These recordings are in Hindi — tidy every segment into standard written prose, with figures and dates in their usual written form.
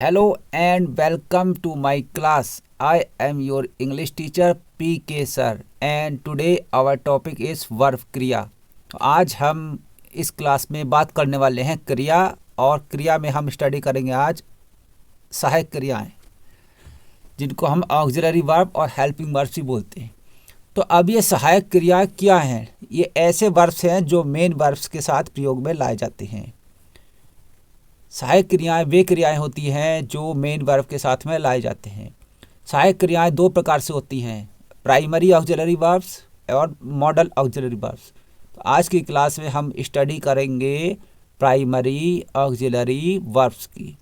Hello and welcome to my class. I am your English teacher PK sir and today our topic is verb क्रिया। तो आज हम इस क्लास में बात करने वाले हैं क्रिया और क्रिया में हम स्टडी करेंगे आज सहायक क्रियाएं जिनको हम ऑक्सिलरी वर्ब और हेल्पिंग वर्ब्स भी बोलते हैं। तो अब ये सहायक क्रिया क्या हैं? ये ऐसे वर्ब्स हैं जो मेन वर्ब्स के साथ प्रयोग में लाए जाते हैं। सहायक क्रियाएं वे क्रियाएं होती हैं जो मेन वर्ब के साथ में लाए जाते हैं। सहायक क्रियाएं दो प्रकार से होती हैं, प्राइमरी ऑक्सिलरी वर्ब्स और मॉडल ऑक्सिलरी वर्ब्स। तो आज की क्लास में हम स्टडी करेंगे प्राइमरी ऑक्सिलरी वर्ब्स की।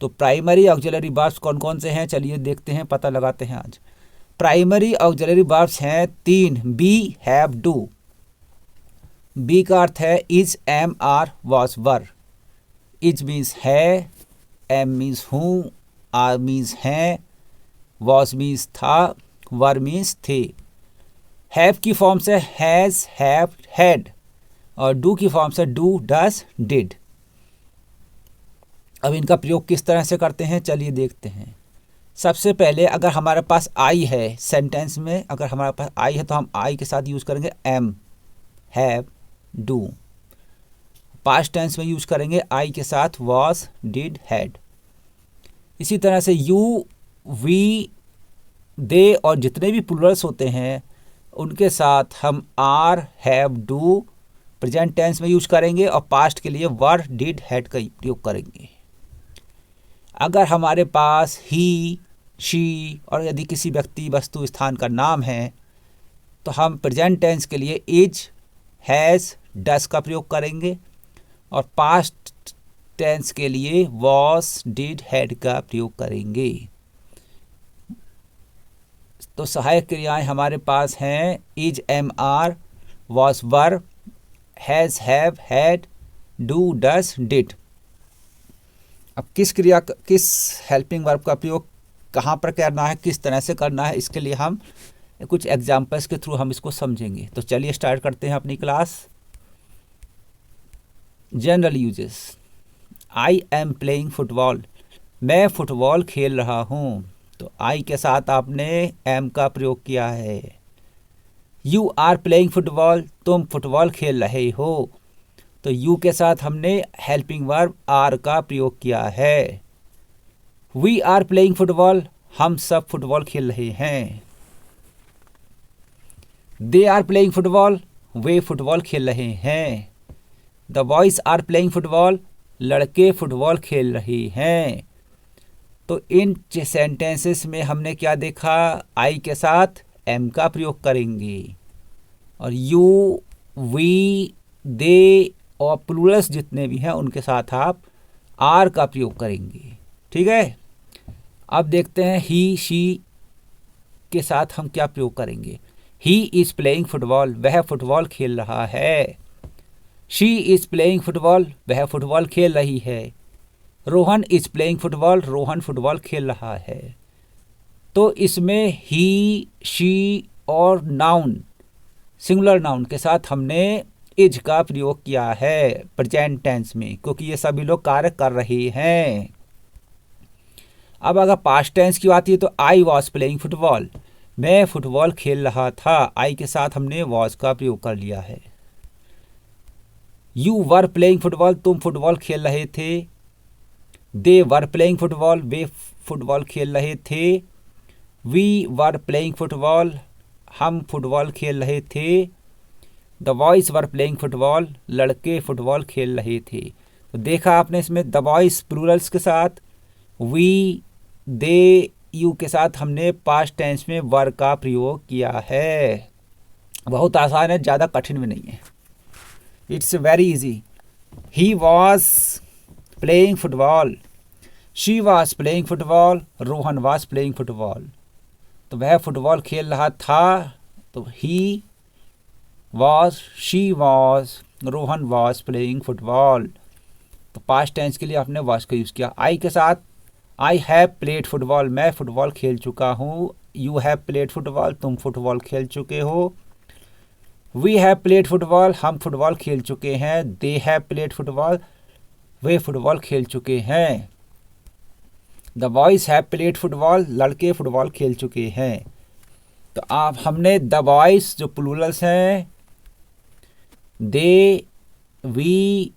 तो प्राइमरी ऑक्सिलरी वर्ब्स कौन कौन से हैं, चलिए देखते हैं, पता लगाते हैं आज। प्राइमरी ऑक्सिलरी वर्ब्स हैं तीन, बी, हैव, डू। बी का अर्थ है is, am, are, was, were. Is means है, एम मीन्स हूँ, आर मीन्स हैं, वॉज मीन्स था, वर मीन्स थे। हैव की फॉर्म से हैज़, हैव, हैड और डू की फॉर्म से डू, डज, डिड। अब इनका प्रयोग किस तरह से करते हैं चलिए देखते हैं। सबसे पहले अगर हमारे पास आई है सेंटेंस में, अगर हमारे पास आई है तो हम आई के साथ यूज़ करेंगे am, have, do. Past tense में यूज करेंगे आई के साथ वॉज, डिड, हैड। इसी तरह से यू, वी, दे और जितने भी प्लूरल्स होते हैं उनके साथ हम are, have, do present tense में यूज करेंगे और पास्ट के लिए वर, डिड, हैड का प्रयोग करेंगे। अगर हमारे पास ही, शी और यदि किसी व्यक्ति, वस्तु, स्थान का नाम है तो हम प्रेजेंट टेंस के लिए इज, हैज़, डस का प्रयोग करेंगे और पास्ट टेंस के लिए वॉज, डिड, हैड का प्रयोग करेंगे। तो सहायक क्रियाएं हमारे पास हैं is, am, are, was, were, has, have, had, do, does, did. अब किस हेल्पिंग वर्ब का प्रयोग कहाँ पर करना है, किस तरह से करना है, इसके लिए हम कुछ एग्जाम्पल्स के थ्रू हम इसको समझेंगे। तो चलिए स्टार्ट करते हैं अपनी class. General uses, I am playing football, मैं फुटबॉल खेल रहा हूँ। तो आई के साथ आपने एम का प्रयोग किया है। यू आर प्लेइंग फुटबॉल, तुम फुटबॉल खेल रहे हो। तो यू के साथ हमने हेल्पिंग वर्ब आर का प्रयोग किया है। वी आर प्लेइंग फुटबॉल, हम सब फुटबॉल खेल रहे हैं। दे आर प्लेइंग फुटबॉल, वे फुटबॉल खेल रहे हैं। The boys are playing football, लड़के फुटबॉल खेल रहे हैं। तो इन सेंटेंसेस में हमने क्या देखा, आई के साथ एम का प्रयोग करेंगे और यू, वी, दे और प्लूरल्स जितने भी हैं उनके साथ आप आर का प्रयोग करेंगे। ठीक है, अब देखते हैं ही, शी के साथ हम क्या प्रयोग करेंगे। ही इज प्लेइंग फुटबॉल, वह फुटबॉल खेल रहा है। शी इज प्लेइंग फुटबॉल, वह फुटबॉल खेल रही है। Rohan is playing football, Rohan football खेल रहा है। तो इसमें ही, शी और नाउन, सिंगुलर नाउन के साथ हमने इज का प्रयोग किया है प्रेजेंट टेंस में, क्योंकि ये सभी लोग कार्य कर रहे हैं। अब अगर पास्ट टेंस की बात है तो आई वॉज प्लेइंग फुटबॉल, मैं फुटबॉल खेल रहा था। आई के साथ हमने वॉज का प्रयोग कर लिया है। यू वर प्लेइंग फुटबॉल, तुम फुटबॉल खेल रहे थे। दे वर प्लेइंग फुटबॉल, वे फुटबॉल खेल रहे थे। वी वर प्लेइंग फुटबॉल, हम फुटबॉल खेल रहे थे। The boys were playing football, लड़के फुटबॉल खेल रहे थे। तो देखा आपने इसमें द बॉयज प्लूरल्स के साथ, वी, दे, यू के साथ हमने पास्ट टेंस में वर का प्रयोग किया है। बहुत आसान है, ज़्यादा कठिन भी नहीं है। It's very easy. He was playing football, she was playing football, Rohan was playing football. तो वह फुटबॉल खेल रहा था, तो he was, she was, Rohan was playing football. तो पास्ट टेंस के लिए आपने वॉज का यूज़ किया। आई के साथ आई हैव प्लेड फुटबॉल, मैं फुटबॉल खेल चुका हूँ। यू हैव प्लेड फुटबॉल, तुम फुटबॉल खेल चुके हो। वी हैव प्लेड फुटबॉल, हम फुटबॉल खेल चुके हैं। दे हैव प्लेड फुटबॉल, वे फुटबॉल खेल चुके हैं। The boys have played football, लड़के फुटबॉल खेल चुके हैं। तो आप हमने द बॉयज जो प्लूरल्स हैं, दे, वी,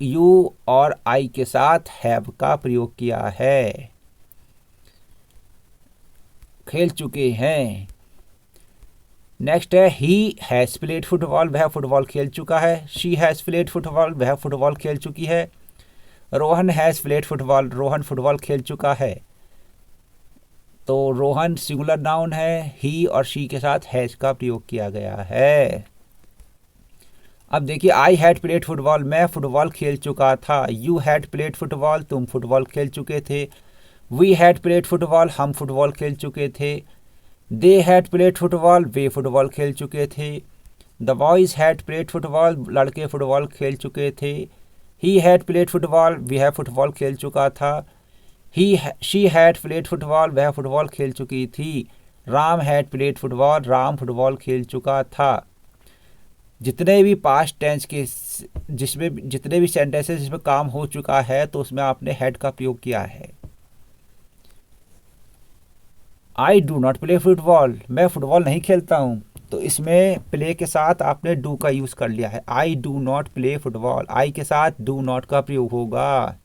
यू और आई के साथ हैव का प्रयोग किया है, खेल चुके हैं। नेक्स्ट है ही हैज़ प्लेड फुटबॉल, वह फुटबॉल खेल चुका है। शी हैज़ प्लेड फुटबॉल, वह फुटबॉल खेल चुकी है। Rohan has played football, Rohan football खेल चुका है। तो रोहन सिंगुलर नाउन है, ही और शी के साथ हैज़ का प्रयोग किया गया है। अब देखिए, आई हैड प्लेड फुटबॉल, मैं फुटबॉल खेल चुका था। यू हैड प्लेड फुटबॉल, तुम फुटबॉल खेल चुके थे। वी हैड प्लेड फुटबॉल, हम फुटबॉल खेल चुके थे। दे हैड प्लेड फुटबॉल, वे फुटबॉल खेल चुके थे। The boys had played football, लड़के फुटबॉल खेल चुके थे। ही हैड प्लेड फुटबॉल, वह फुटबॉल खेल चुका था। शी हैड प्लेड फुटबॉल, वह फुटबॉल खेल चुकी थी। Ram had played football, Ram football खेल चुका था। जितने भी पास्ट टेंस के जिसमें जितने भी सेंटेंसेस जिसमें काम हो चुका है तो उसमें आपने हैड का प्रयोग किया है। I do not play football, मैं फुटबॉल नहीं खेलता हूँ, तो इसमें प्ले के साथ आपने डू का यूज़ कर लिया है। I do not play football, I के साथ डू नॉट का प्रयोग होगा।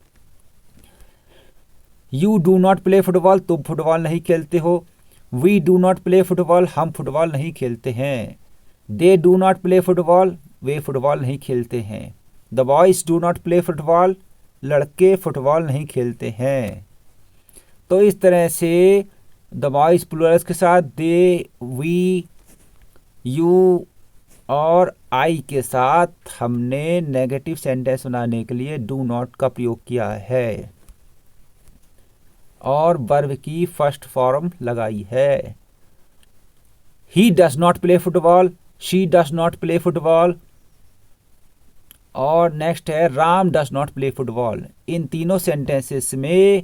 You do not play football, तुम फुटबॉल नहीं खेलते हो। We do not play football, हम फुटबॉल नहीं खेलते हैं। They do not play football, वे फुटबॉल नहीं खेलते हैं। The boys do not play football, लड़के फुटबॉल नहीं खेलते हैं। तो इस तरह से द बॉयज़ प्लूरल्स के साथ दे, वी, यू और आई के साथ हमने नेगेटिव सेंटेंस बनाने के लिए डू नॉट का प्रयोग किया है और वर्ब की फर्स्ट फॉर्म लगाई है। He does not play football, she does not play football और नेक्स्ट है Ram does not play football. इन तीनों सेंटेंसेस में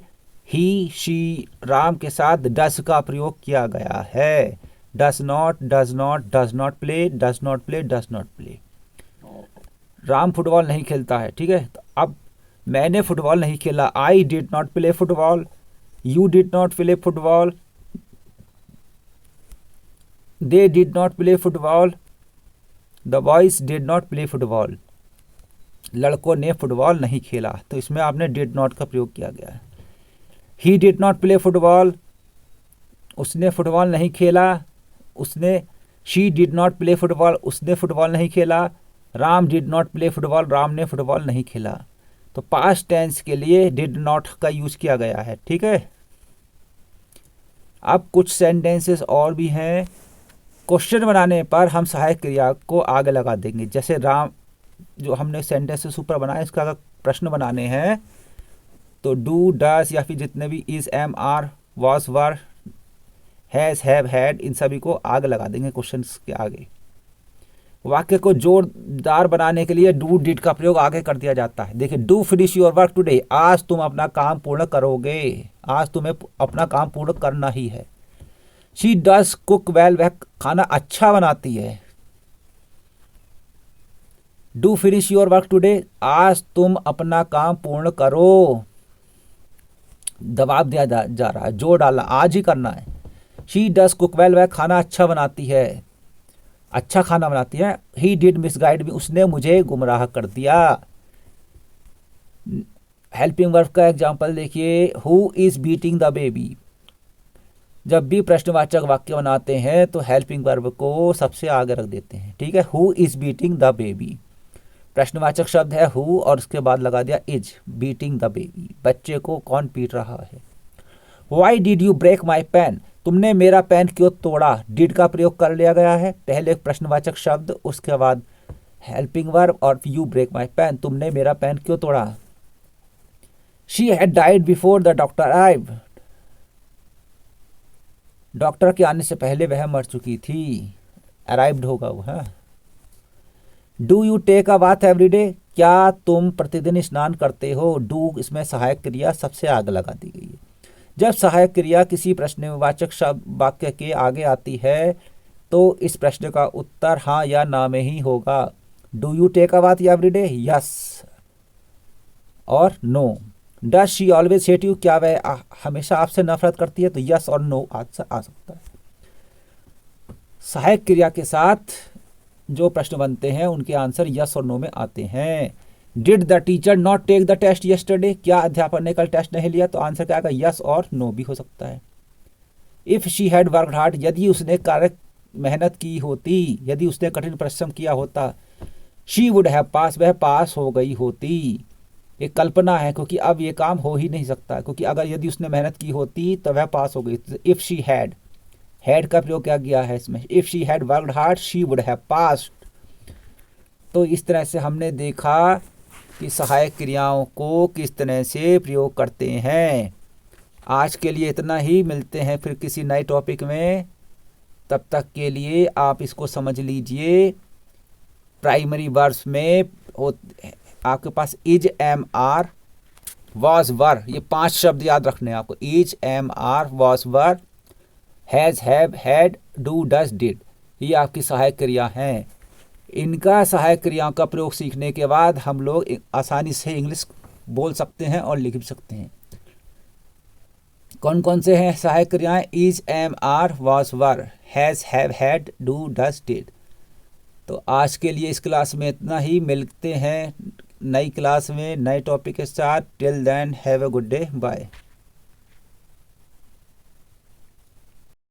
ही, शी, राम के साथ डज का प्रयोग किया गया है। Does not, does not, does not play, does not play, does not play. Ram football नहीं खेलता है, ठीक है। तो अब मैंने फुटबॉल नहीं खेला, I did not play football. You did not play football. They did not play football. The boys did not play football, लड़कों ने फुटबॉल नहीं खेला, तो इसमें आपने डिड नॉट का प्रयोग किया गया है। He did not play football, उसने फुटबॉल नहीं खेला, उसने। She did not play football, उसने फुटबॉल नहीं खेला। Ram did not play football, Ram ने फुटबॉल नहीं खेला। तो पास्ट टेंस के लिए डिड नॉट का यूज किया गया है, ठीक है। अब कुछ सेंटेंसेस और भी हैं। क्वेश्चन बनाने पर हम सहायक क्रिया को आगे लगा देंगे। जैसे राम, जो हमने सेंटेंसेस ऊपर बनाए, इसका अगर प्रश्न बनाने हैं तो डू, डज या फिर जितने भी is, am, are, was, were, has, have, had, इन सभी को आगे लगा देंगे क्वेश्चंस के आगे। वाक्य को जोरदार बनाने के लिए डू, डिड का प्रयोग आगे कर दिया जाता है। देखिए, do finish your work today, आज तुम अपना काम पूर्ण करोगे, आज तुम्हें अपना काम पूर्ण करना ही है। शी डज कुक वेल, वह खाना अच्छा बनाती है। Do finish your work today, आज तुम अपना काम पूर्ण करो। दबाव दिया जा रहा है, जोर डालना, आज ही करना है। शी डज कुक वेल, वह खाना अच्छा बनाती है, अच्छा खाना बनाती है। ही डिड मिसगाइड मी, उसने मुझे गुमराह कर दिया। हेल्पिंग वर्ब का एग्जाम्पल देखिए, who is beating the baby. जब भी प्रश्नवाचक वाक्य बनाते हैं तो हेल्पिंग वर्ब को सबसे आगे रख देते हैं, ठीक है। Who is beating the baby, प्रश्नवाचक शब्द है हु और उसके बाद लगा दिया इज, बीटिंग द बेबी, बच्चे को कौन पीट रहा है। Why did you break my pen, तुमने मेरा पेन क्यों तोड़ा। डिड का प्रयोग कर लिया गया है, पहले प्रश्नवाचक शब्द, उसके बाद हेल्पिंग वर्ब और यू ब्रेक माई पेन, तुमने मेरा पेन क्यों तोड़ा। She had died before the doctor arrived, doctor के आने से पहले वह मर चुकी थी, अराइव्ड होगा वो, है। Do you take a bath every day, क्या तुम प्रतिदिन स्नान करते हो। डू इसमें सहायक क्रिया सबसे आगे लगा दी गई है। जब सहायक क्रिया किसी प्रश्नवाचक शब्द वाक्य के आगे आती है तो इस प्रश्न का उत्तर हाँ या ना में ही होगा। Do you take a bath every day, yes और no. Does she always hate you, क्या वह हमेशा आपसे नफरत करती है? तो यस और नो आ सकता है। सहायक क्रिया के साथ जो प्रश्न बनते हैं उनके आंसर यस और नो में आते हैं। Did the teacher not take the test yesterday, क्या अध्यापक ने कल टेस्ट नहीं लिया? तो आंसर क्या आएगा? यस और नो भी हो सकता है। If she had worked hard, यदि उसने मेहनत की होती, यदि उसने कठिन परिश्रम किया होता। शी वुड हैव पास, वह पास हो गई होती। एक कल्पना है क्योंकि अब ये काम हो ही नहीं सकता, क्योंकि अगर यदि उसने मेहनत की होती तो वह पास हो गई। इफ शी हैड का प्रयोग क्या गया है इसमें? If she had worked hard she would have passed. तो इस तरह से हमने देखा कि सहायक क्रियाओं को किस तरह से प्रयोग करते हैं। आज के लिए इतना ही, मिलते हैं फिर किसी नए टॉपिक में। तब तक के लिए आप इसको समझ लीजिए। प्राइमरी वर्ब्स में आपके पास is, am, are, was, were, ये 5 शब्द याद रखने हैं आपको। Is, am, are, was, were, has, have, had, do, does, did, ये आपकी सहायक क्रिया हैं। इनका सहायक क्रियाओं का प्रयोग सीखने के बाद हम लोग आसानी से इंग्लिश बोल सकते हैं और लिख भी सकते हैं। कौन कौन से हैं सहायक क्रियाएं? Is, am, are, was, were, has, have, had, do, does, did. तो आज के लिए इस क्लास में इतना ही, मिलते हैं नई क्लास में नए टॉपिक के साथ। Till then have a good day, bye.